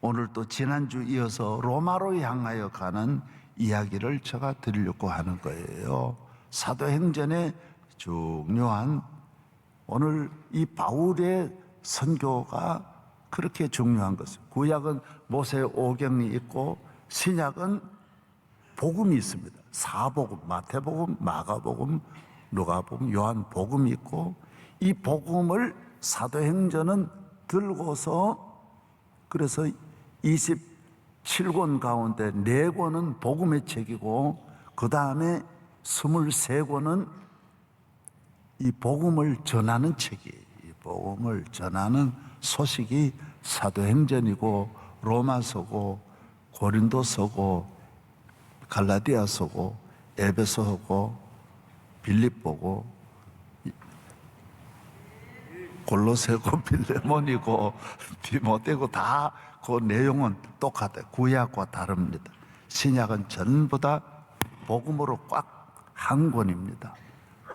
오늘 또 지난주 이어서 로마로 향하여 가는 이야기를 제가 드리려고 하는 거예요. 사도행전의 중요한, 오늘 이 바울의 선교가 그렇게 중요한 것은, 구약은 모세 오경이 있고 신약은 복음이 있습니다. 사복음, 마태복음, 마가복음, 누가복음, 요한복음이 있고, 이 복음을 사도행전은 들고서, 그래서 27권 가운데 4권은 복음의 책이고, 그 다음에 23권은 이 복음을 전하는 책이에요. 이 복음을 전하는 소식이 사도행전이고, 로마서고, 고린도서고, 갈라디아서고, 에베소서고, 빌립보고, 골로새고, 빌레몬이고, 디모데고, 다 그 내용은 똑같아요. 구약과 다릅니다. 신약은 전부 다 복음으로 꽉 한 권입니다.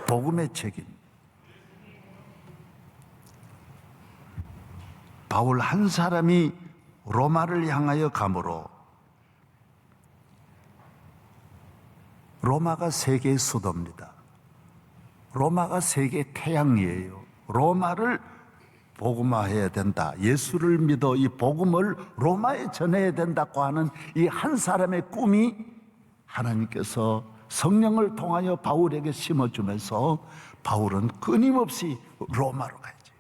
복음의 책입니다. 바울 한 사람이 로마를 향하여 가므로, 로마가 세계의 수도입니다. 로마가 세계의 태양이에요. 로마를 복음화해야 된다. 예수를 믿어 이 복음을 로마에 전해야 된다고 하는 이 한 사람의 꿈이 하나님께서 성령을 통하여 바울에게 심어주면서, 바울은 끊임없이 로마로 가야지,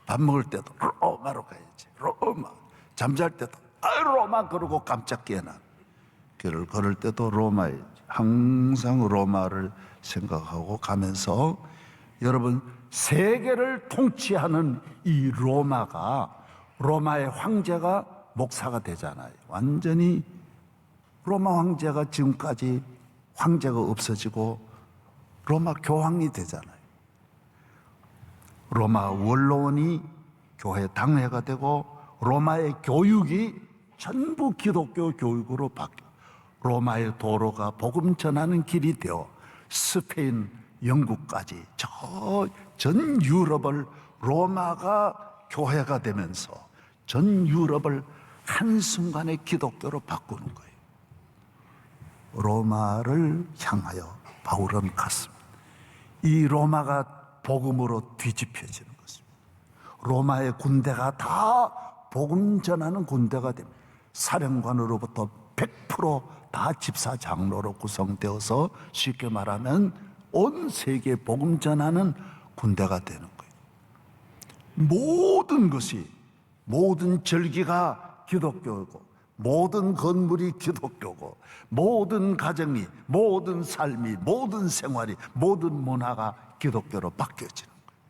밥 먹을 때도 로마로 가야지, 로마, 잠잘 때도 로마, 그러고 깜짝 깨나, 길을 걸을 때도 로마에, 항상 로마를 생각하고 가면서, 여러분, 세계를 통치하는 이 로마가, 로마의 황제가 목사가 되잖아요. 완전히 로마 황제가 지금까지 황제가 없어지고 로마 교황이 되잖아요. 로마 원로원이 교회 당회가 되고, 로마의 교육이 전부 기독교 교육으로 바뀌어 로마의 도로가 복음 전하는 길이 되어 스페인, 영국까지 전 유럽을 로마가 교회가 되면서 전 유럽을 한순간에 기독교로 바꾸는 거예요. 로마를 향하여 바울은 갔습니다. 이 로마가 복음으로 뒤집혀지는 것입니다. 로마의 군대가 다 복음 전하는 군대가 됩니다. 사령관으로부터 100%다 집사 장로로 구성되어서, 쉽게 말하면 온 세계에 복음 전하는 군대가 되는 거예요. 모든 것이, 모든 절기가 기독교고, 모든 건물이 기독교고, 모든 가정이, 모든 삶이, 모든 생활이, 모든 문화가 기독교로 바뀌어지는 거예요.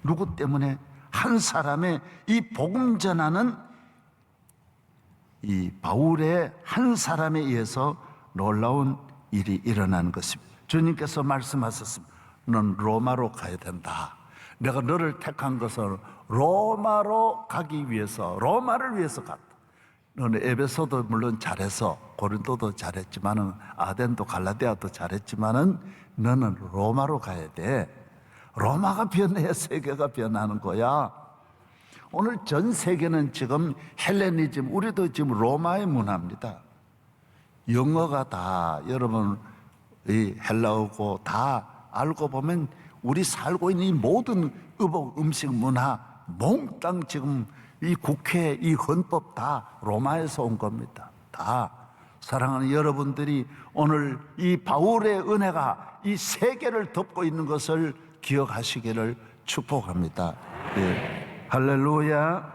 누구 때문에? 한 사람의 이 복음 전하는 이 바울의 한 사람에 의해서 놀라운 일이 일어나는 것입니다. 주님께서 말씀하셨습니다. 넌 로마로 가야 된다. 내가 너를 택한 것은 로마로 가기 위해서, 로마를 위해서 갔다. 너는 에베소도 물론 잘해서, 고린도도 잘했지만은, 아덴도 갈라디아도 잘했지만은, 너는 로마로 가야 돼. 로마가 변해야 세계가 변하는 거야. 오늘 전 세계는 지금 헬레니즘, 우리도 지금 로마의 문화입니다. 영어가 다 여러분 이 헬라어고, 다 알고 보면 우리 살고 있는 이 모든 의복, 음식, 문화, 몽땅 지금 이 국회, 이 헌법 다 로마에서 온 겁니다. 다. 사랑하는 여러분들이 오늘 이 바울의 은혜가 이 세계를 덮고 있는 것을 기억하시기를 축복합니다. 네. 할렐루야.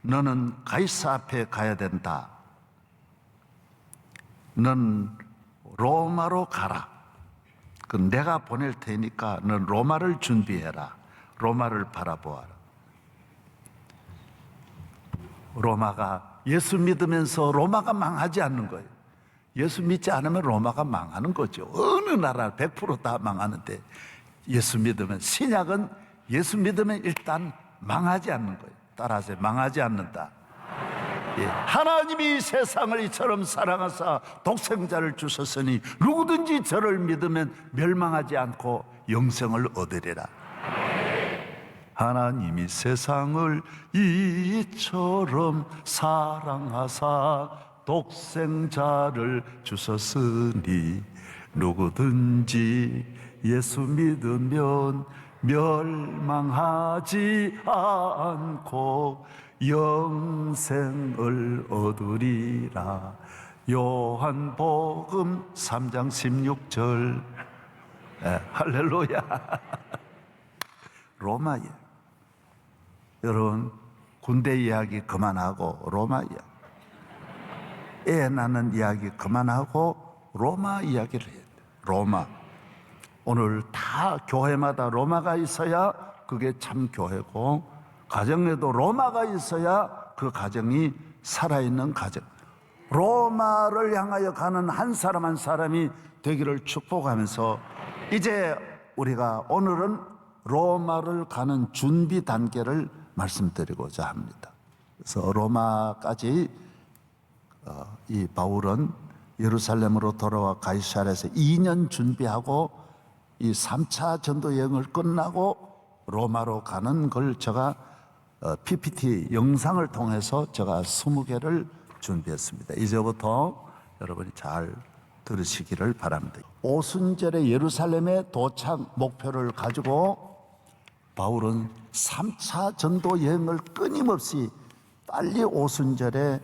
너는 가이사 앞에 가야 된다. 넌 로마로 가라. 그 내가 보낼 테니까 넌 로마를 준비해라. 로마를 바라보아라. 로마가, 예수 믿으면서 로마가 망하지 않는 거예요. 예수 믿지 않으면 로마가 망하는 거죠. 어느 나라 100%다 망하는데, 예수 믿으면, 신약은 예수 믿으면 일단 망하지 않는 거예요. 따라서 망하지 않는다. 예. 하나님이 세상을 이처럼 사랑하사 독생자를 주셨으니 누구든지 저를 믿으면 멸망하지 않고 영생을 얻으리라. 하나님이 세상을 이처럼 사랑하사 독생자를 주셨으니 누구든지 예수 믿으면 멸망하지 않고 영생을 얻으리라. 요한복음 3장 16절. 할렐루야. 로마 이야기. 여러분, 군대 이야기 그만하고 로마 이야기, 애 낳는 이야기 그만하고 로마 이야기를 해야 돼. 로마. 오늘 다 교회마다 로마가 있어야 그게 참 교회고, 가정에도 로마가 있어야 그 가정이 살아있는 가정. 로마를 향하여 가는 한 사람 한 사람이 되기를 축복하면서, 이제 우리가 오늘은 로마를 가는 준비 단계를 말씀드리고자 합니다. 그래서 로마까지 이 바울은 예루살렘으로 돌아와 가이사랴에서 2년 준비하고 이 3차 전도 여행을 끝나고 로마로 가는 걸 제가 PPT 영상을 통해서 제가 20개를 준비했습니다. 이제부터 여러분이 잘 들으시기를 바랍니다. 오순절에 예루살렘에 도착 목표를 가지고 바울은 3차 전도 여행을 끊임없이 빨리 오순절에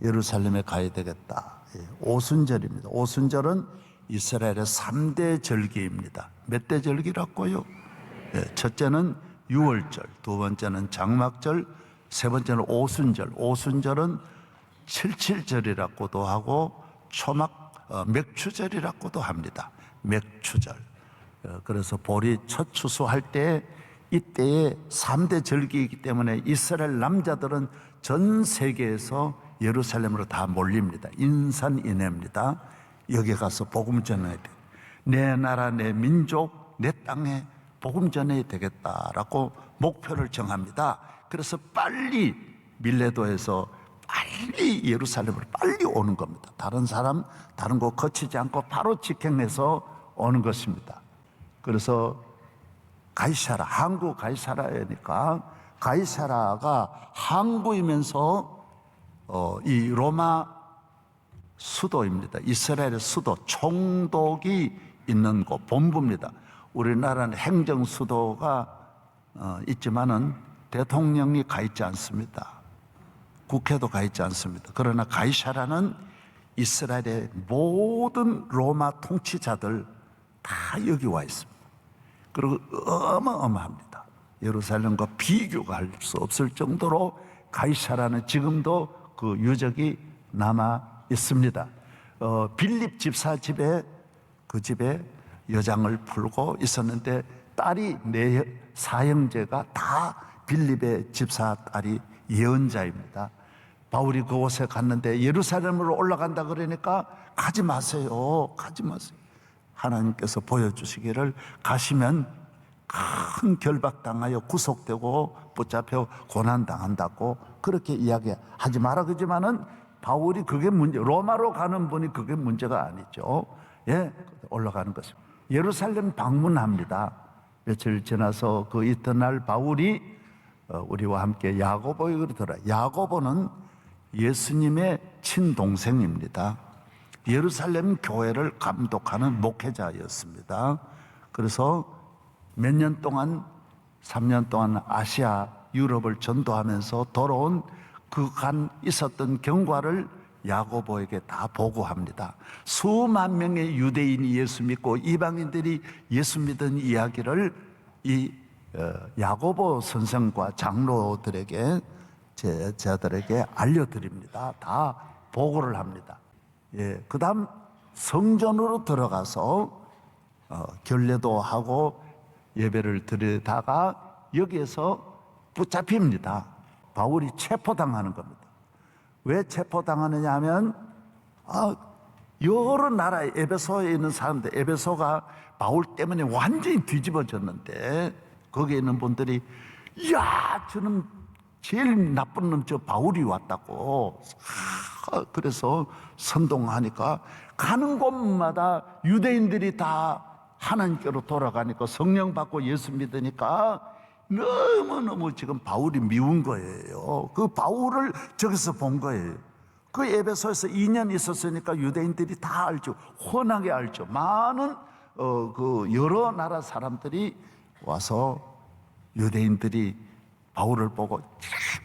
예루살렘에 가야 되겠다. 오순절입니다. 오순절은 이스라엘의 3대 절기입니다. 몇 대 절기라고요? 첫째는 유월절, 두 번째는 장막절, 세 번째는 오순절. 오순절은 칠칠절이라고도 하고 맥추절이라고도 합니다. 맥추절. 그래서 보리 첫 추수할 때 이때에 3대 절기이기 때문에 이스라엘 남자들은 전 세계에서 예루살렘으로 다 몰립니다. 인산인해입니다. 여기 가서 복음 전해야 돼. 내 나라, 내 민족, 내 땅에 복음 전해야 되겠다라고 목표를 정합니다. 그래서 빨리 밀레도에서 빨리 예루살렘으로 빨리 오는 겁니다. 다른 사람, 다른 곳 거치지 않고 바로 직행해서 오는 것입니다. 그래서 가이사라, 항구 가이사라니까, 가이사라가 항구이면서 이 로마 수도입니다. 이스라엘의 수도, 총독이 있는 곳, 본부입니다. 우리나라는 행정 수도가 있지만은 대통령이 가 있지 않습니다. 국회도 가 있지 않습니다. 그러나 가이사라는 이스라엘의 모든 로마 통치자들 다 여기 와 있습니다. 그리고 어마어마합니다. 예루살렘과 비교가 할 수 없을 정도로 가이사라는 지금도 그 유적이 남아 있습니다. 빌립 집사 집에, 그 집에 여장을 풀고 있었는데 딸이 사형제가 다 빌립의 집사 딸이 예언자입니다. 바울이 그곳에 갔는데 예루살렘으로 올라간다 그러니까 가지 마세요. 가지 마세요. 하나님께서 보여주시기를 가시면 큰 결박당하여 구속되고 붙잡혀 고난당한다고 그렇게 이야기하지 마라 그러지만은 바울이 그게 문제, 로마로 가는 분이 그게 문제가 아니죠. 예, 올라가는 것입니다. 예루살렘 방문합니다. 며칠 지나서 그 이튿날 바울이 우리와 함께 야고보에게 들어요. 야고보는 예수님의 친동생입니다. 예루살렘 교회를 감독하는 목회자였습니다. 그래서 몇 년 동안, 3년 동안 아시아, 유럽을 전도하면서 돌아온 그간 있었던 경과를 야고보에게 다 보고합니다. 수만 명의 유대인이 예수 믿고 이방인들이 예수 믿은 이야기를 이 야고보 선생과 장로들에게, 제자들에게 알려드립니다. 다 보고를 합니다. 예, 그 다음 성전으로 들어가서 결례도 하고 예배를 드리다가 여기에서 붙잡힙니다. 바울이 체포당하는 겁니다. 왜 체포당하느냐 하면 여러 나라의 에베소에 있는 사람들, 에베소가 바울 때문에 완전히 뒤집어졌는데 거기에 있는 분들이 야, 저는 제일 나쁜 놈 저 바울이 왔다고 그래서 선동하니까 가는 곳마다 유대인들이 다 하나님께로 돌아가니까 성령 받고 예수 믿으니까 너무너무 지금 바울이 미운 거예요. 그 바울을 저기서 본 거예요. 그 에베소에서 2년 있었으니까 유대인들이 다 알죠. 훤하게 알죠. 많은 그 여러 나라 사람들이 와서 유대인들이 바울을 보고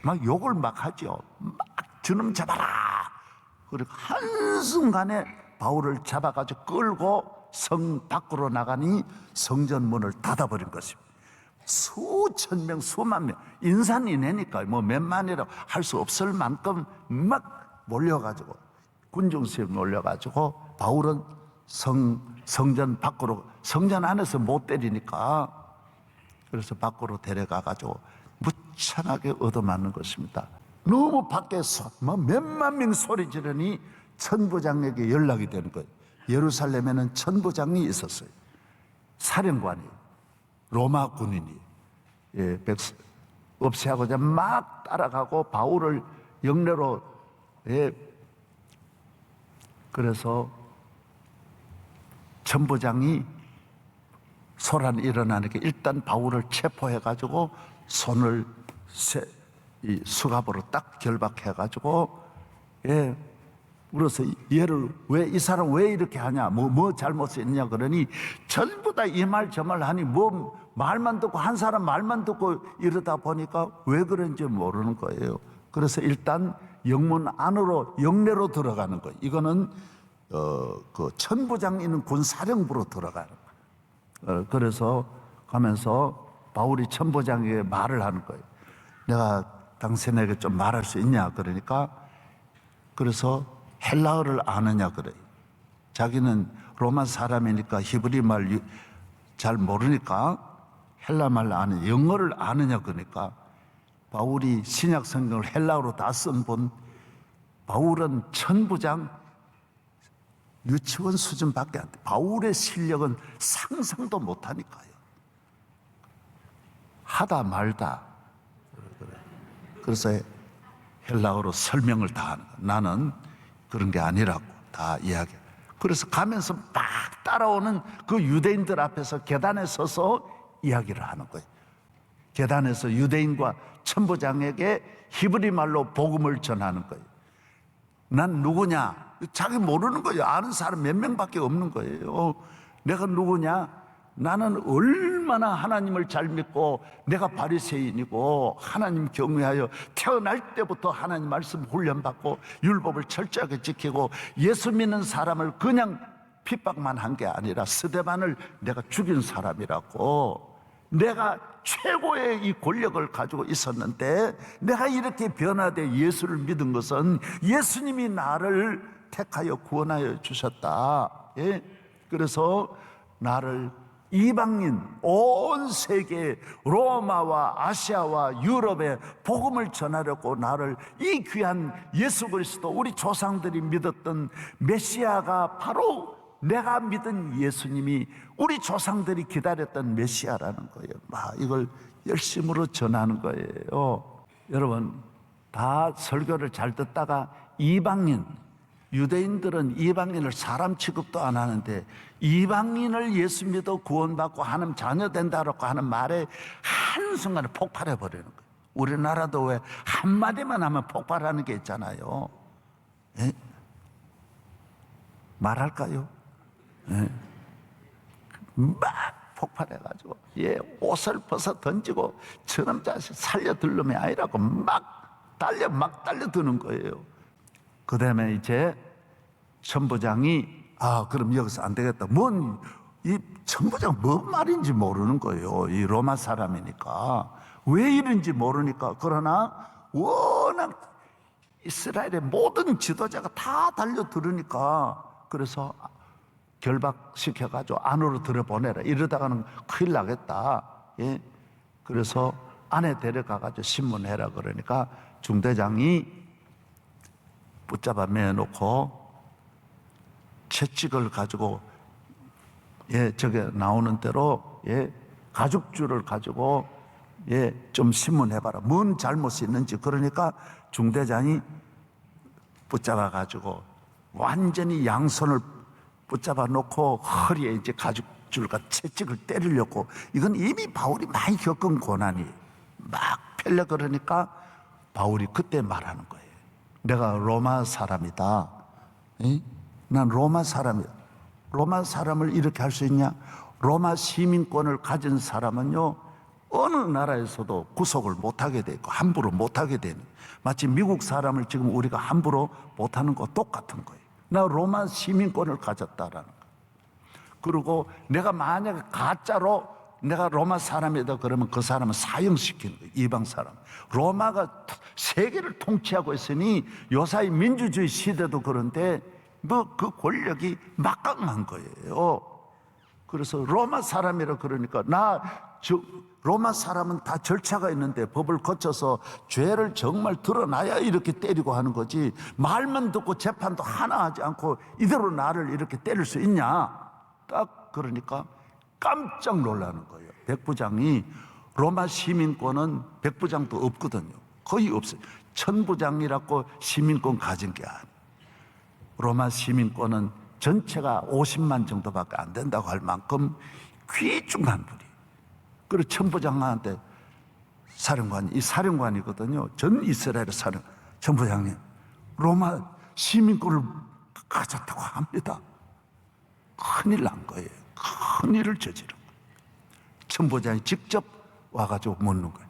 막 욕을 막 하죠. 막 저놈 잡아라. 그리고 한순간에 바울을 잡아가지고 끌고 성 밖으로 나가니 성전 문을 닫아버린 것입니다. 수천 명, 수만 명, 인산인해니까 뭐 몇만이라고 할 수 없을 만큼 막 몰려가지고 군중수에 몰려가지고 바울은 성전 밖으로, 성전 안에서 못 때리니까 그래서 밖으로 데려가가지고 무참하게 얻어맞는 것입니다. 너무 밖에서 몇만 명 소리 지르니 천부장에게 연락이 되는 거예요. 예루살렘에는 천부장이 있었어요. 사령관이, 로마 군인이, 없애하고자 막 따라가고 바울을 영내로, 그래서 천부장이 소란이 일어나니까 일단 바울을 체포해가지고 손을 이 수갑으로 딱 결박해가지고, 그래서 얘를 왜, 이 사람 왜 이렇게 하냐, 뭐 잘못했냐 그러니 전부 다 이 말 저 말 하니 뭐 말만 듣고, 한 사람 말만 듣고 이러다 보니까 왜 그런지 모르는 거예요. 그래서 일단 영문 안으로, 영내로 들어가는 거예요. 이거는 그 천부장 있는 군사령부로 들어가는 거예요. 그래서 가면서 바울이 천부장에게 말을 하는 거예요. 내가 당신에게 좀 말할 수 있냐 그러니까, 그래서 헬라어를 아느냐 그래요. 자기는 로마 사람이니까 히브리 말 잘 모르니까 헬라 말 아느냐, 영어를 아느냐 그러니까, 바울이 신약 성경을 헬라어로 다 쓴 분, 바울은 천부장 유치원 수준밖에 안 돼. 바울의 실력은 상상도 못하니까요. 하다 말다. 그래서 헬라어로 설명을 다 하는 거야. 나는 그런 게 아니라고 다 이야기해. 그래서 가면서 막 따라오는 그 유대인들 앞에서 계단에 서서 이야기를 하는 거예요. 계단에서 유대인과 천부장에게 히브리 말로 복음을 전하는 거예요. 난 누구냐? 자기 모르는 거예요. 아는 사람 몇 명밖에 없는 거예요. 내가 누구냐? 나는 얼마나 하나님을 잘 믿고 내가 바리새인이고 하나님 경외하여 태어날 때부터 하나님 말씀 훈련받고 율법을 철저하게 지키고 예수 믿는 사람을 그냥 핍박만 한 게 아니라 스데반을 내가 죽인 사람이라고. 내가 최고의 이 권력을 가지고 있었는데 내가 이렇게 변화돼 예수를 믿은 것은 예수님이 나를 택하여 구원하여 주셨다. 그래서 나를 이방인 온 세계 로마와 아시아와 유럽에 복음을 전하려고 나를 이 귀한 예수 그리스도, 우리 조상들이 믿었던 메시아가 바로 내가 믿은 예수님이 우리 조상들이 기다렸던 메시아라는 거예요. 이걸 열심으로 전하는 거예요. 여러분, 다 설교를 잘 듣다가 이방인, 유대인들은 이방인을 사람 취급도 안 하는데 이방인을 예수 믿어 구원받고 하나님 자녀 된다고 하는 말에 한순간에 폭발해 버리는 거예요. 우리나라도 왜 한마디만 하면 폭발하는 게 있잖아요. 말할까요? 막 폭발해가지고 옷을 벗어 던지고 저놈 자식 살려들놈이 아니라고 막 달려드는 거예요. 그 다음에 이제 천부장이 그럼 여기서 안 되겠다. 이 천부장 뭔 말인지 모르는 거예요. 이 로마 사람이니까. 왜 이런지 모르니까. 그러나 워낙 이스라엘의 모든 지도자가 다 달려들으니까, 그래서 결박시켜가지고 안으로 들여보내라. 이러다가는 큰일 나겠다. 그래서 안에 데려가가지고 신문해라 그러니까 중대장이 붙잡아 매놓고 채찍을 가지고 저게 나오는 대로 가죽줄을 가지고 좀 신문해봐라. 뭔 잘못이 있는지. 그러니까 중대장이 붙잡아 가지고 완전히 양손을 붙잡아 놓고 허리에 이제 가죽줄과 채찍을 때리려고, 이건 이미 바울이 많이 겪은 고난이 막 펴려 그러니까 바울이 그때 말하는 거예요. 내가 로마 사람이다. 난 로마 사람이다. 로마 사람을 이렇게 할 수 있냐? 로마 시민권을 가진 사람은요, 어느 나라에서도 구속을 못하게 돼 있고 함부로 못하게 되는, 마치 미국 사람을 지금 우리가 함부로 못하는 거 똑같은 거예요. 나 로마 시민권을 가졌다라는 거예요. 그리고 내가 만약에 가짜로 내가 로마 사람이다 그러면 그 사람은 사형시키는 거예요. 이방 사람. 로마가 세계를 통치하고 있으니 요사이 민주주의 시대도 그런데 뭐 그 권력이 막강한 거예요. 그래서 로마 사람이라 그러니까 로마 사람은 다 절차가 있는데 법을 거쳐서 죄를 정말 드러나야 이렇게 때리고 하는 거지, 말만 듣고 재판도 하나 하지 않고 이대로 나를 이렇게 때릴 수 있냐? 딱 그러니까 깜짝 놀라는 거예요. 백부장이, 로마 시민권은 백부장도 없거든요. 거의 없어요. 천부장이라고 시민권 가진 게 아니에요. 로마 시민권은 전체가 50만 정도밖에 안 된다고 할 만큼 귀중한 분이. 그리고 천부장한테 이 사령관이거든요. 전 이스라엘 천부장님, 로마 시민권을 가졌다고 합니다. 큰일 난 거예요. 큰일을 저지른 거예요. 천부장이 직접 와가지고 묻는 거예요.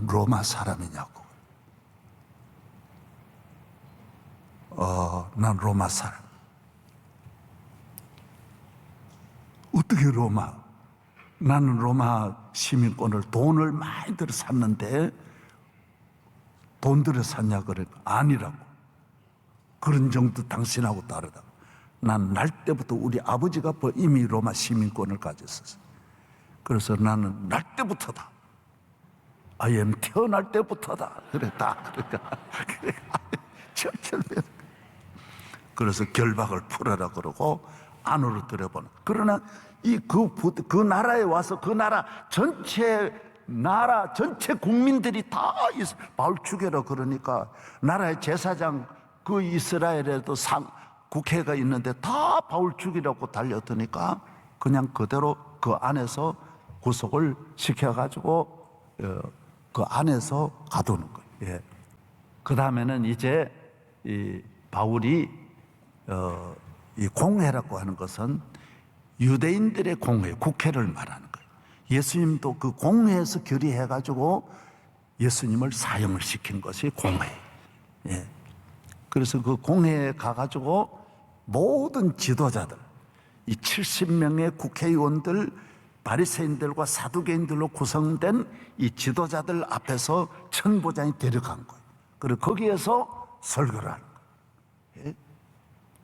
로마 사람이냐고. 난 로마 사람. 어떻게 로마? 나는 로마 시민권을 돈을 많이 들여 샀는데, 돈 들여 샀냐 그러니까 아니라고. 그런 정도 당신하고 다르다. 난 날 때부터 우리 아버지가 이미 로마 시민권을 가졌었어. 그래서 나는 날 때부터다. I am 태어날 때부터다. 그랬다. 그러니까 그래서 결박을 풀어라 그러고 안으로 들여보는. 그러나 그 나라에 와서 그 나라 전체 국민들이 다 바울 죽여라 그러니까, 나라의 제사장, 그 이스라엘에도 국회가 있는데 다 바울 죽이라고 달려드니까 그냥 그대로 그 안에서 구속을 시켜가지고 그 안에서 가두는 거예요. 예. 그 다음에는 이제 이 바울이 이 공회라고 하는 것은 유대인들의 공회, 국회를 말하는 거예요. 예수님도 그 공회에서 결의해가지고 예수님을 사형을 시킨 것이 공회. 예. 그래서 그 공회에 가가지고 모든 지도자들, 이 70명의 국회의원들, 바리새인들과 사두개인들로 구성된 이 지도자들 앞에서 천부장이 데려간 거예요. 그리고 거기에서 설교를 하는 거예요. 예?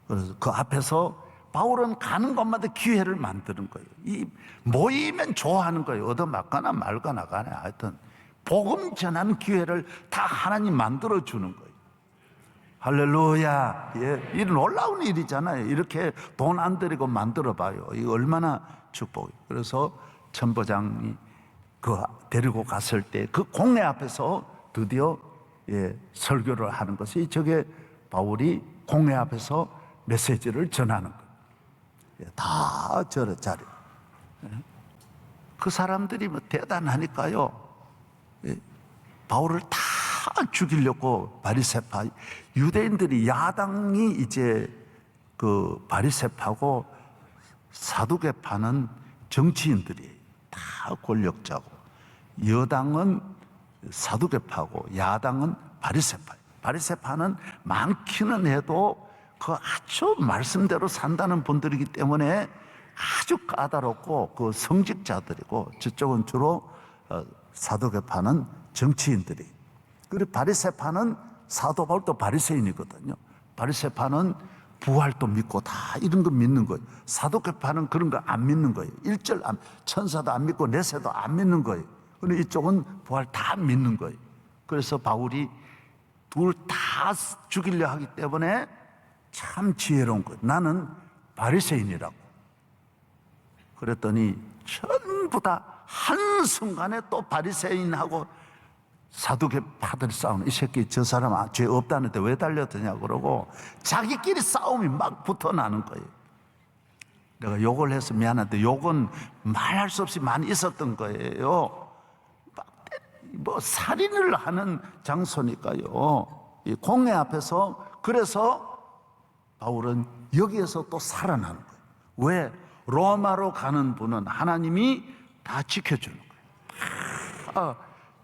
그래서 그 앞에서 바울은 가는 곳마다 기회를 만드는 거예요. 이 모이면 좋아하는 거예요. 얻어맞거나 말거나 간에 하여튼 복음 전하는 기회를 다 하나님 만들어 주는 거예요. 할렐루야. 예, 이 놀라운 일이잖아요. 이렇게 돈 안 들이고 만들어 봐요. 이거 얼마나 축복이에요. 그래서 천부장이 데리고 갔을 때 그 공회 앞에서 드디어 설교를 하는 것이, 저게 바울이 공회 앞에서 메시지를 전하는 거예요. 다 저런 자리. 그 사람들이 뭐 대단하니까요. 바울을 다 죽이려고 바리새파, 유대인들이, 야당이 이제 그 바리새파고 사두개파는 정치인들이 다 권력자고, 여당은 사두개파고 야당은 바리새파예요. 바리새파는 많기는 해도 그 아주 말씀대로 산다는 분들이기 때문에 아주 까다롭고 그 성직자들이고, 저쪽은 주로 사두개파는 정치인들이. 그리고 바리새파는, 사도 바울도 바리새인이거든요. 바리새파는 부활도 믿고 다 이런 거 믿는 거예요. 사두개파는 그런 거 안 믿는 거예요. 천사도 안 믿고 내세도 안 믿는 거예요. 근데 이쪽은 부활 다 믿는 거예요. 그래서 바울이 둘 다 죽이려 하기 때문에 참 지혜로운 거예요. 나는 바리새인이라고. 그랬더니 전부 다 한순간에 또 바리새인하고 사두개파들이 싸우는, 이 새끼 저 사람 죄 없다는데 왜 달려드냐 그러고 자기끼리 싸움이 막 붙어나는 거예요. 내가 욕을 해서 미안한데 욕은 말할 수 없이 많이 있었던 거예요. 뭐 살인을 하는 장소니까요. 이 공회 앞에서. 그래서 바울은 여기에서 또 살아나는 거예요. 왜? 로마로 가는 분은 하나님이 다 지켜주는 거예요.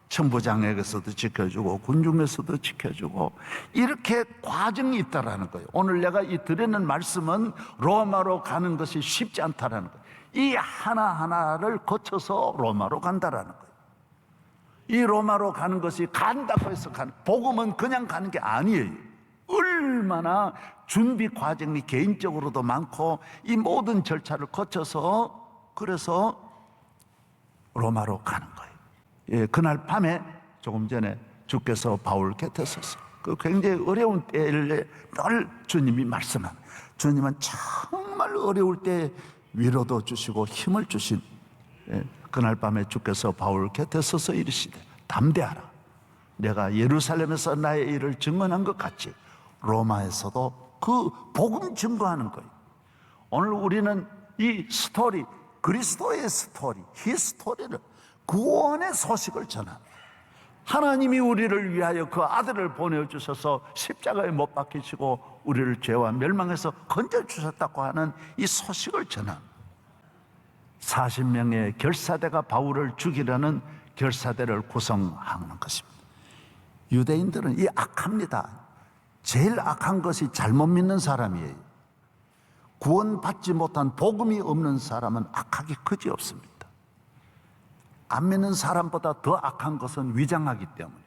천부장에게서도 지켜주고 군중에서도 지켜주고 이렇게 과정이 있다라는 거예요. 오늘 내가 이 드리는 말씀은 로마로 가는 것이 쉽지 않다라는 거예요. 이 하나하나를 거쳐서 로마로 간다라는 거예요. 이 로마로 가는 것이 간다고 해서 가는, 복음은 그냥 가는 게 아니에요. 얼마나 준비 과정이 개인적으로도 많고 이 모든 절차를 거쳐서 그래서 로마로 가는 거예요. 예, 그날 밤에 조금 전에 주께서 바울 곁에 서서 그 굉장히 어려운 때를 늘 주님이 말씀하는, 주님은 정말 어려울 때 위로도 주시고 힘을 주신, 그날 밤에 주께서 바울 곁에 서서 이르시되 담대하라. 내가 예루살렘에서 나의 일을 증언한 것 같이 로마에서도 그 복음 증거하는 거예요. 오늘 우리는 이 스토리, 그리스도의 스토리, 히스토리를, 구원의 소식을 전합니다. 하나님이 우리를 위하여 그 아들을 보내주셔서 십자가에 못 박히시고 우리를 죄와 멸망에서 건져주셨다고 하는 이 소식을 전합니다. 40명의 결사대가 바울을 죽이려는 결사대를 구성하는 것입니다. 유대인들은 이 악합니다. 제일 악한 것이 잘못 믿는 사람이에요. 구원받지 못한 복음이 없는 사람은 악하기 그지없습니다. 안 믿는 사람보다 더 악한 것은 위장하기 때문에,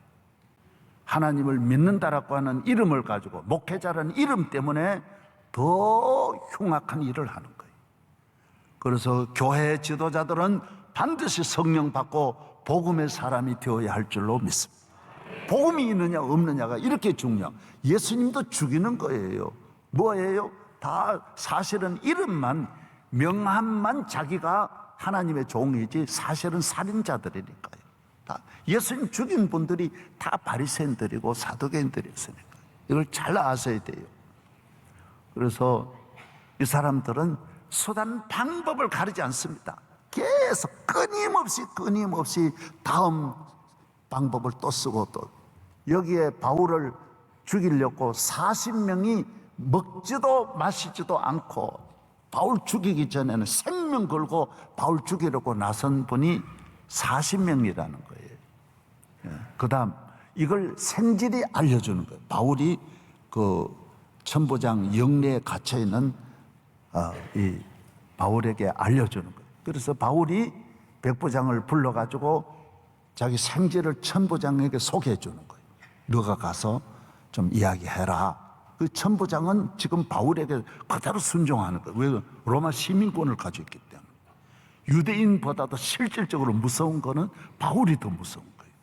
하나님을 믿는다라고 하는 이름을 가지고 목회자라는 이름 때문에 더 흉악한 일을 하는 거예요. 그래서 교회 지도자들은 반드시 성령 받고 복음의 사람이 되어야 할 줄로 믿습니다. 복음이 있느냐 없느냐가 이렇게 중요해요. 예수님도 죽이는 거예요. 뭐예요? 다 사실은 이름만, 명함만 자기가 하나님의 종이지 사실은 살인자들이니까요. 다 예수님 죽인 분들이 다 바리새인들이고 사두개인들이었으니까 이걸 잘 아셔야 돼요. 그래서 이 사람들은 수단 방법을 가리지 않습니다. 계속 끊임없이 다음 방법을 또 쓰고, 또 여기에 바울을 죽이려고 40명이 먹지도 마시지도 않고 바울 죽이기 전에는 생명 걸고 바울 죽이려고 나선 분이 40명이라는 거예요. 그 다음 이걸 생질이 알려주는 거예요. 바울이 그 천부장 영내에 갇혀있는 이 바울에게 알려주는 거예요. 그래서 바울이 백부장을 불러가지고 자기 생질을 천부장에게 소개해 주는 거예요. 너가 가서 좀 이야기해라. 그 천부장은 지금 바울에게 그대로 순종하는 거예요. 왜? 로마 시민권을 가지고 있기 때문에. 유대인보다도 실질적으로 무서운 거는 바울이 더 무서운 거예요.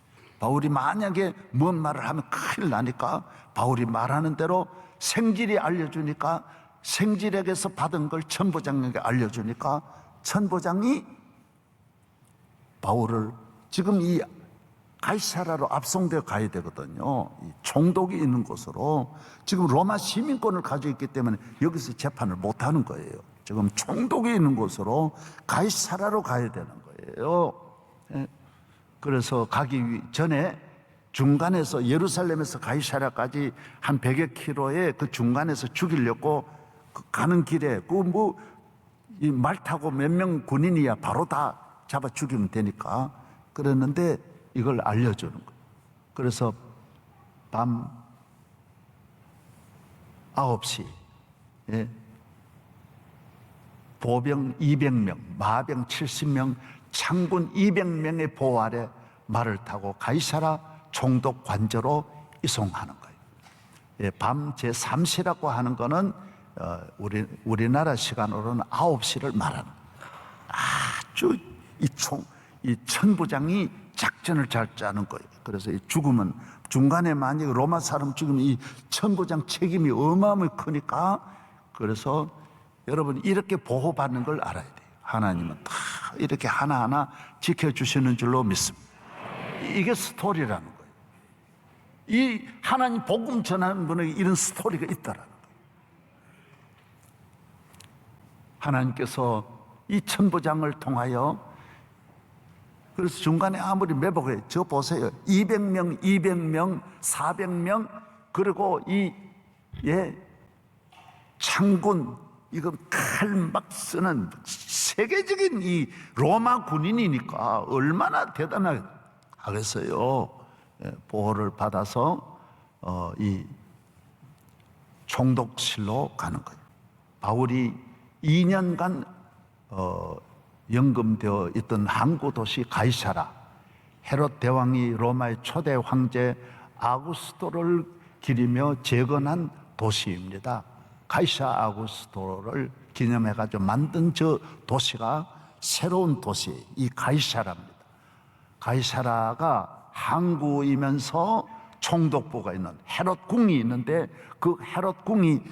바울이 만약에 뭔 말을 하면 큰일 나니까 바울이 말하는 대로 생질이 알려주니까, 생질에게서 받은 걸 천부장에게 알려주니까 천부장이 바울을 지금 이 가이사라로 압송되어 가야 되거든요. 이 총독이 있는 곳으로. 지금 로마 시민권을 가지고 있기 때문에 여기서 재판을 못 하는 거예요. 지금 총독이 있는 곳으로 가이사라로 가야 되는 거예요. 그래서 가기 전에 중간에서, 예루살렘에서 가이사라까지 한 100여 킬로의 그 중간에서 죽이려고 가는 길에 이 말 타고 몇 명 군인이야 바로 다 잡아 죽이면 되니까 그랬는데 이걸 알려주는 거예요. 그래서 밤 9시 보병 200명, 마병 70명, 창군 200명의 보호 아래 말을 타고 가이사라 총독 관저로 이송하는 거예요. 밤 제3시라고 하는 거는 우리나라 시간으로는 9시를 말하는 거예요. 아주 이 천부장이 작전을 잘 짜는 거예요. 그래서 이 죽으면, 중간에 만약 로마 사람 죽으면 이 천부장 책임이 어마어마하게 크니까, 그래서 여러분 이렇게 보호받는 걸 알아야 돼요. 하나님은 다 이렇게 하나하나 지켜주시는 줄로 믿습니다. 이게 스토리라는 거예요. 이 하나님 복음 전하는 분에게 이런 스토리가 있다라는 거예요. 하나님께서 이 천부장을 통하여, 그래서 중간에 아무리 매복해, 저 보세요. 200명, 200명, 400명, 그리고 창군, 이거 칼 막 쓰는 세계적인 이 로마 군인이니까 얼마나 대단하겠어요. 보호를 받아서 이 총독실로 가는 거예요. 바울이 2년간 연금되어 있던 항구 도시 가이사라, 헤롯 대왕이 로마의 초대 황제 아구스토를 기리며 재건한 도시입니다. 가이사 아구스토를 기념해가지고 만든 저 도시가 새로운 도시, 이 가이사라입니다. 가이사라가 항구이면서 총독부가 있는 헤롯궁이 있는데, 그 헤롯궁이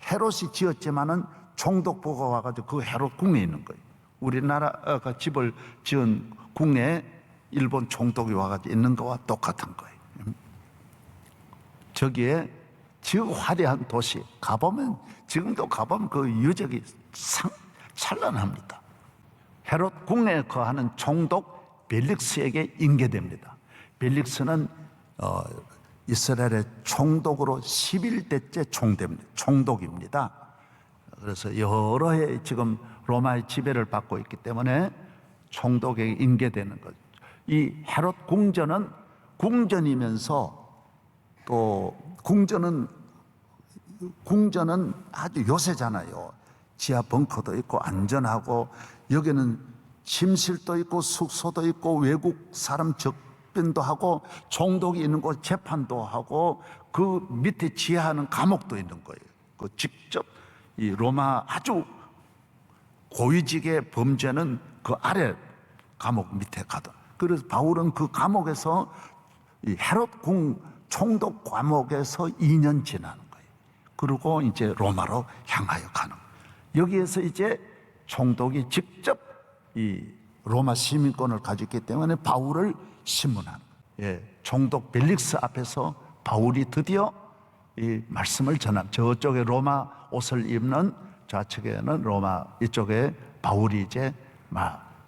헤롯이 지었지만은 총독부가 와가지고 그 헤롯궁에 있는 거예요. 우리나라가 집을 지은 궁에 일본 총독이 와가지고 있는 거와 똑같은 거예요. 저기에 저 화려한 도시 가보면, 지금도 가보면 그 유적이 찬란합니다. 헤롯 궁에 거하는 총독 벨릭스에게 인계됩니다. 벨릭스는 이스라엘의 총독으로 11대째 총독입니다. 그래서 여러 해 지금 로마의 지배를 받고 있기 때문에 총독에게 인계되는 거죠. 이 헤롯 궁전은 궁전이면서 또 궁전은 아주 요새잖아요. 지하 벙커도 있고 안전하고, 여기는 침실도 있고 숙소도 있고 외국 사람 접견도 하고 총독이 있는 곳 재판도 하고, 그 밑에 지하는 감옥도 있는 거예요. 그 직접 이 로마 아주 고위직의 범죄는 그 아래 감옥 밑에 가다. 그래서 바울은 그 감옥에서 이 헤롯 궁 총독 감옥에서 2년 지나는 거예요. 그리고 이제 로마로 향하여 가는 거예요. 여기에서 이제 총독이 직접 이 로마 시민권을 가졌기 때문에 바울을 심문하는 거예요. 총독 벨릭스 앞에서 바울이 드디어 이 말씀을 전합니다. 저쪽에 로마 옷을 입는, 좌측에는 로마, 이쪽에 바울이 이제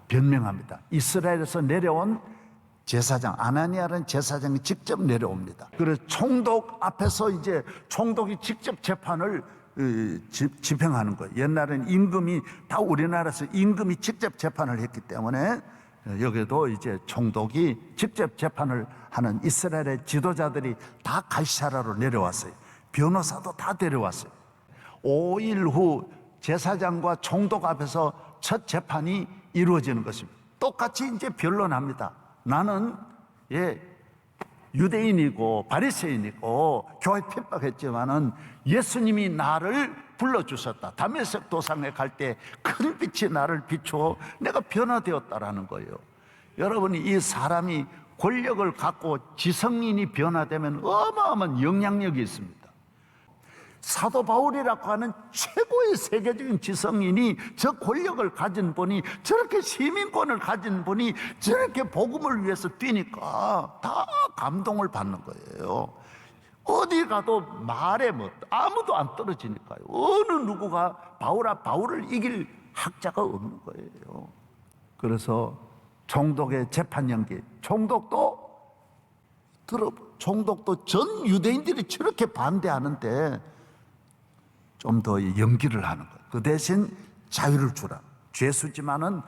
변명합니다. 이스라엘에서 내려온 제사장, 아나니아라는 제사장이 직접 내려옵니다. 그래서 총독 앞에서 이제 총독이 직접 재판을 집행하는 거예요. 옛날에는 임금이, 다 우리나라에서 임금이 직접 재판을 했기 때문에 여기도 이제 총독이 직접 재판을 하는, 이스라엘의 지도자들이 다 가이사라로 내려왔어요. 변호사도 다 데려왔어요. 5일 후 제사장과 총독 앞에서 첫 재판이 이루어지는 것입니다. 똑같이 이제 변론합니다. 나는 유대인이고 바리새인이고 교회 핍박했지만은 예수님이 나를 불러주셨다. 다메섹 도상에 갈 때 큰 빛이 나를 비추어 내가 변화되었다라는 거예요. 여러분이, 이 사람이 권력을 갖고 지성인이 변화되면 어마어마한 영향력이 있습니다. 사도 바울이라고 하는 최고의 세계적인 지성인이, 저 권력을 가진 분이, 저렇게 시민권을 가진 분이 저렇게 복음을 위해서 뛰니까 다 감동을 받는 거예요. 어디 가도 말에 아무도 안 떨어지니까요. 어느 누구가 바울을 이길 학자가 없는 거예요. 그래서 총독의 재판 연기, 총독도 전 유대인들이 저렇게 반대하는데 좀 더 연기를 하는 거예요. 그 대신 자유를 주라. 죄수지만은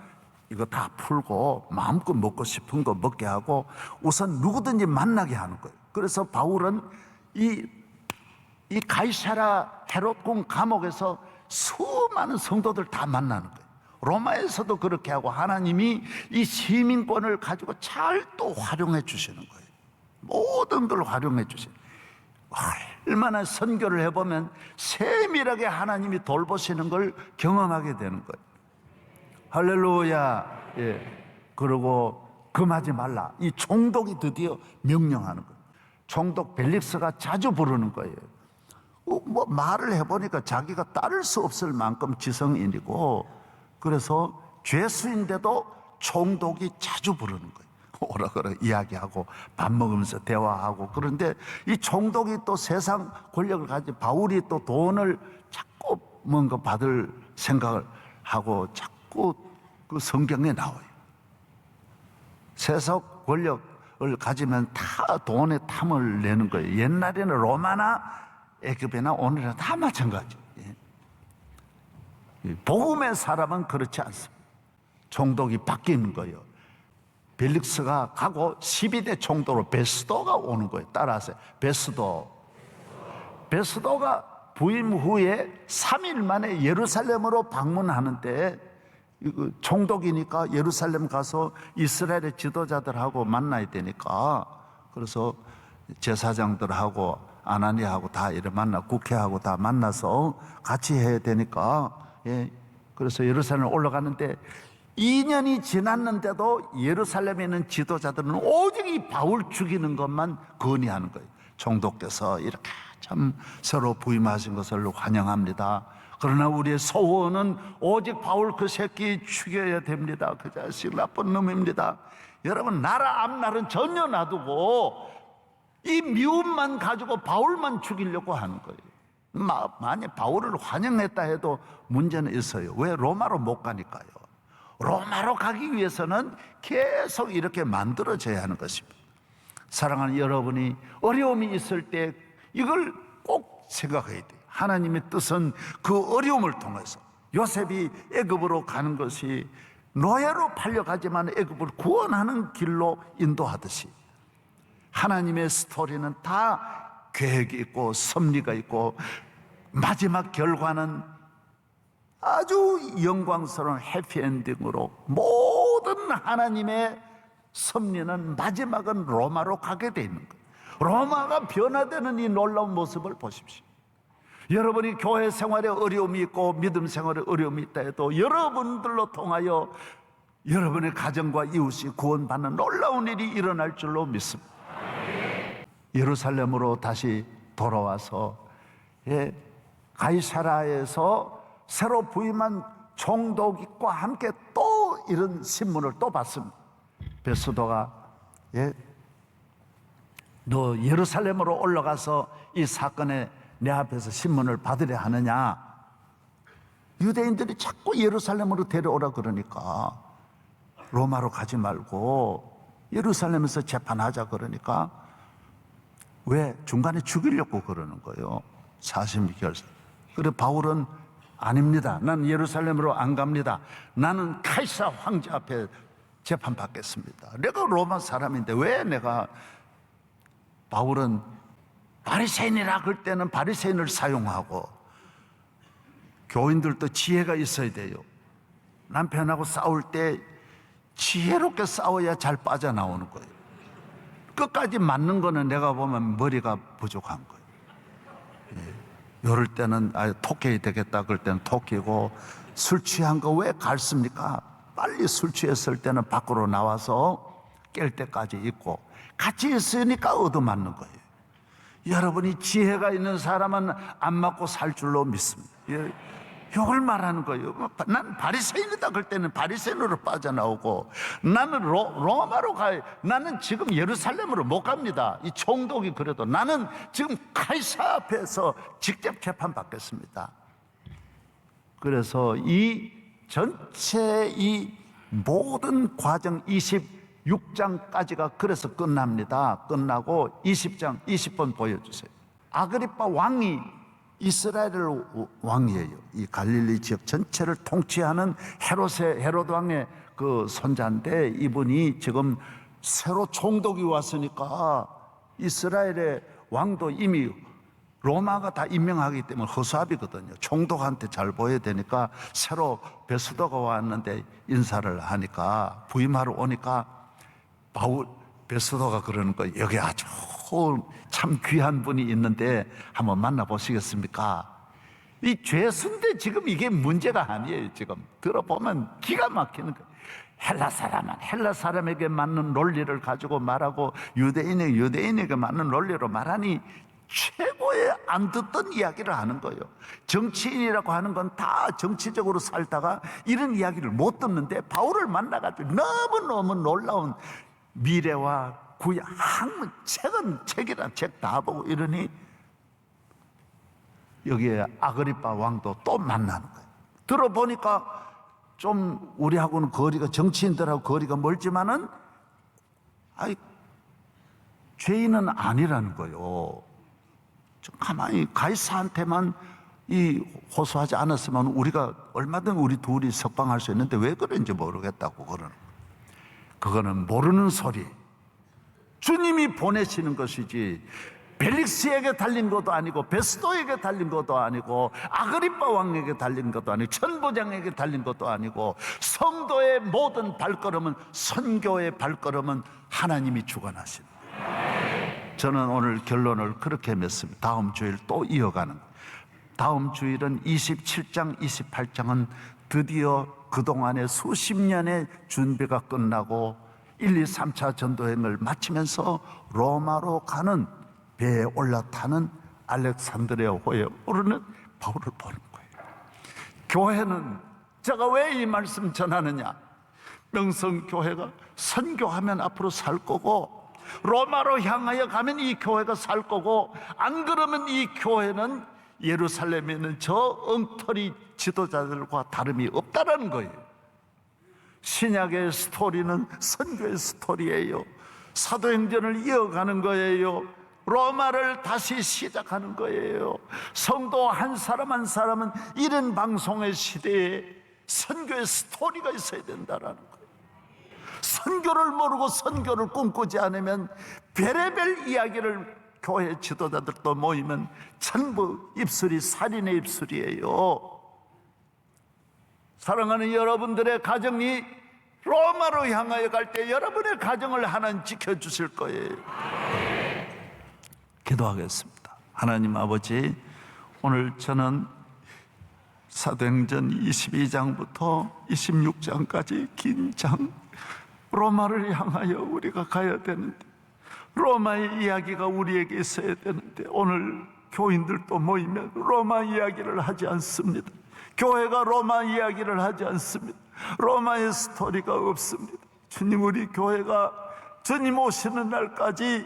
이거 다 풀고 마음껏 먹고 싶은 거 먹게 하고 우선 누구든지 만나게 하는 거예요. 그래서 바울은 이 가이사라 헤롯궁 감옥에서 수많은 성도들 다 만나는 거예요. 로마에서도 그렇게 하고, 하나님이 이 시민권을 가지고 잘 또 활용해 주시는 거예요. 모든 걸 활용해 주시는 거예요. 얼마나 선교를 해보면 세밀하게 하나님이 돌보시는 걸 경험하게 되는 거예요. 할렐루야. 그리고 금하지 말라. 이 총독이 드디어 명령하는 거예요. 총독 벨릭스가 자주 부르는 거예요. 말을 해보니까 자기가 따를 수 없을 만큼 지성인이고, 그래서 죄수인데도 총독이 자주 부르는 거예요. 오라오라 이야기하고 밥 먹으면서 대화하고. 그런데 이 총독이 또 세상 권력을 가진 바울이 또 돈을 자꾸 뭔가 받을 생각을 하고 자꾸 그 성경에 나와요. 세속 권력을 가지면 다 돈에 탐을 내는 거예요. 옛날에는 로마나 애굽이나 오늘은 다 마찬가지. 복음의 사람은 그렇지 않습니다. 총독이 바뀌는 거예요. 벨릭스가 가고 12대 총독으로 베스도가 오는 거예요. 따라하세요. 베스도가 부임 후에 3일 만에 예루살렘으로 방문하는데 총독이니까 예루살렘 가서 이스라엘의 지도자들하고 만나야 되니까, 그래서 제사장들하고 아나니아하고 다 이렇게 국회하고 다 만나서 같이 해야 되니까, 그래서 예루살렘 올라가는데 2년이 지났는데도 예루살렘에 있는 지도자들은 오직 이 바울 죽이는 것만 건의하는 거예요. 총독께서 이렇게 참 새로 부임하신 것을 환영합니다. 그러나 우리의 소원은 오직 바울 그 새끼 죽여야 됩니다. 그 자식 나쁜 놈입니다. 여러분, 나라 앞날은 전혀 놔두고 이 미움만 가지고 바울만 죽이려고 하는 거예요. 만약 바울을 환영했다 해도 문제는 있어요. 왜? 로마로 못 가니까요. 로마로 가기 위해서는 계속 이렇게 만들어져야 하는 것입니다. 사랑하는 여러분이 어려움이 있을 때 이걸 꼭 생각해야 돼요. 하나님의 뜻은 그 어려움을 통해서 요셉이 애굽으로 가는 것이 노예로 팔려가지만 애굽을 구원하는 길로 인도하듯이 하나님의 스토리는 다 계획이 있고 섭리가 있고 마지막 결과는 아주 영광스러운 해피엔딩으로 모든 하나님의 섭리는 마지막은 로마로 가게 돼 있는 거예요. 로마가 변화되는 이 놀라운 모습을 보십시오. 여러분이 교회 생활에 어려움이 있고 믿음 생활에 어려움이 있다 해도 여러분들로 통하여 여러분의 가정과 이웃이 구원받는 놀라운 일이 일어날 줄로 믿습니다. 예루살렘으로 다시 돌아와서 가이사라에서 새로 부임한 총독과 함께 또 이런 신문을 또 받습니다. 베스도가 너 예루살렘으로 올라가서 이 사건에 내 앞에서 신문을 받으려 하느냐? 유대인들이 자꾸 예루살렘으로 데려오라 그러니까 로마로 가지 말고 예루살렘에서 재판하자 그러니까 왜? 중간에 죽이려고 그러는 거예요. 사심 결사. 그래 바울은 아닙니다. 나는 예루살렘으로 안 갑니다. 나는 카이사 황제 앞에 재판받겠습니다. 내가 로마 사람인데 왜 내가, 바울은 바리새인이라 그럴 때는 바리새인을 사용하고 교인들도 지혜가 있어야 돼요. 남편하고 싸울 때 지혜롭게 싸워야 잘 빠져나오는 거예요. 끝까지 맞는 거는 내가 보면 머리가 부족한 거예요. 이럴 때는 토끼 되겠다 그럴 때는 토끼고, 술 취한 거 왜 갈습니까? 빨리 술 취했을 때는 밖으로 나와서 깰 때까지 있고, 같이 있으니까 얻어맞는 거예요. 여러분이 지혜가 있는 사람은 안 맞고 살 줄로 믿습니다. 이걸 말하는 거예요. 난 바리새인이다 그럴 때는 바리새인으로 빠져나오고, 나는 로마로 가요. 나는 지금 예루살렘으로 못 갑니다. 이 총독이 그래도 나는 지금 카이사 앞에서 직접 재판받겠습니다. 그래서 이 전체 이 모든 과정 26장까지가 그래서 끝납니다. 끝나고 20번 보여주세요. 아그리파 왕이 이스라엘 왕이에요. 이 갈릴리 지역 전체를 통치하는 헤롯 왕의 그 손자인데, 이분이 지금 새로 총독이 왔으니까 이스라엘의 왕도 이미 로마가 다 임명하기 때문에 허수아비거든요. 총독한테 잘 보여야 되니까 새로 베스도가 왔는데 인사를 하니까, 부임하러 오니까 베스도가 그러는 거예요. 여기 아주 참 귀한 분이 있는데 한번 만나보시겠습니까? 이 죄수인데 지금 이게 문제가 아니에요. 지금 들어보면 기가 막히는 거예요. 헬라 사람은 헬라 사람에게 맞는 논리를 가지고 말하고 유대인에게 맞는 논리로 말하니 최고의 안 듣던 이야기를 하는 거예요. 정치인이라고 하는 건 다 정치적으로 살다가 이런 이야기를 못 듣는데 바울을 만나가지고 너무너무 놀라운 미래와 구약 책이란 책 다 보고 이러니 여기에 아그리파 왕도 또 만나는 거예요. 들어보니까 좀 우리하고는 거리가, 정치인들하고 거리가 멀지만은 죄인은 아니라는 거요. 좀 가만히 가이사한테만 호소하지 않았으면 우리가 얼마든 우리 둘이 석방할 수 있는데 왜 그런지 모르겠다고 그러는 거예요. 그거는 모르는 소리. 주님이 보내시는 것이지 벨릭스에게 달린 것도 아니고 베스도에게 달린 것도 아니고 아그리빠 왕에게 달린 것도 아니고 천부장에게 달린 것도 아니고 성도의 모든 발걸음은, 선교의 발걸음은 하나님이 주관하신. 저는 오늘 결론을 그렇게 맺습니다. 다음 주일 또 이어가는 거예요. 다음 주일은 27장, 28장은 드디어 그동안의 수십 년의 준비가 끝나고 1, 2, 3차 전도행을 마치면서 로마로 가는 배에 올라타는 알렉산드리아호에 오르는 바울을 보는 거예요. 교회는, 제가 왜 이 말씀 전하느냐, 명성교회가 선교하면 앞으로 살 거고 로마로 향하여 가면 이 교회가 살 거고, 안 그러면 이 교회는 예루살렘에 있는 저 엉터리 지도자들과 다름이 없다라는 거예요. 신약의 스토리는 선교의 스토리예요. 사도행전을 이어가는 거예요. 로마를 다시 시작하는 거예요. 성도 한 사람 한 사람은 이런 방송의 시대에 선교의 스토리가 있어야 된다라는 거예요. 선교를 모르고 선교를 꿈꾸지 않으면 별의별 이야기를 교회 지도자들도 모이면 전부 입술이 살인의 입술이에요. 사랑하는 여러분들의 가정이 로마로 향하여 갈 때 여러분의 가정을 하나님 지켜주실 거예요. 기도하겠습니다. 하나님 아버지, 오늘 저는 사도행전 22장부터 26장까지 긴 장, 로마를 향하여 우리가 가야 되는데, 로마의 이야기가 우리에게 있어야 되는데, 오늘 교인들도 모이면 로마 이야기를 하지 않습니다. 교회가 로마 이야기를 하지 않습니다. 로마의 스토리가 없습니다. 주님, 우리 교회가 주님 오시는 날까지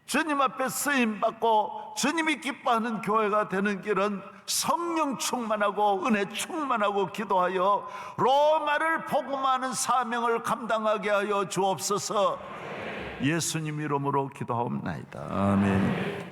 주님 앞에 쓰임받고 주님이 기뻐하는 교회가 되는 길은 성령 충만하고 은혜 충만하고 기도하여 로마를 복음하는 사명을 감당하게 하여 주옵소서. 예수님 이름으로 기도하옵나이다. 아멘.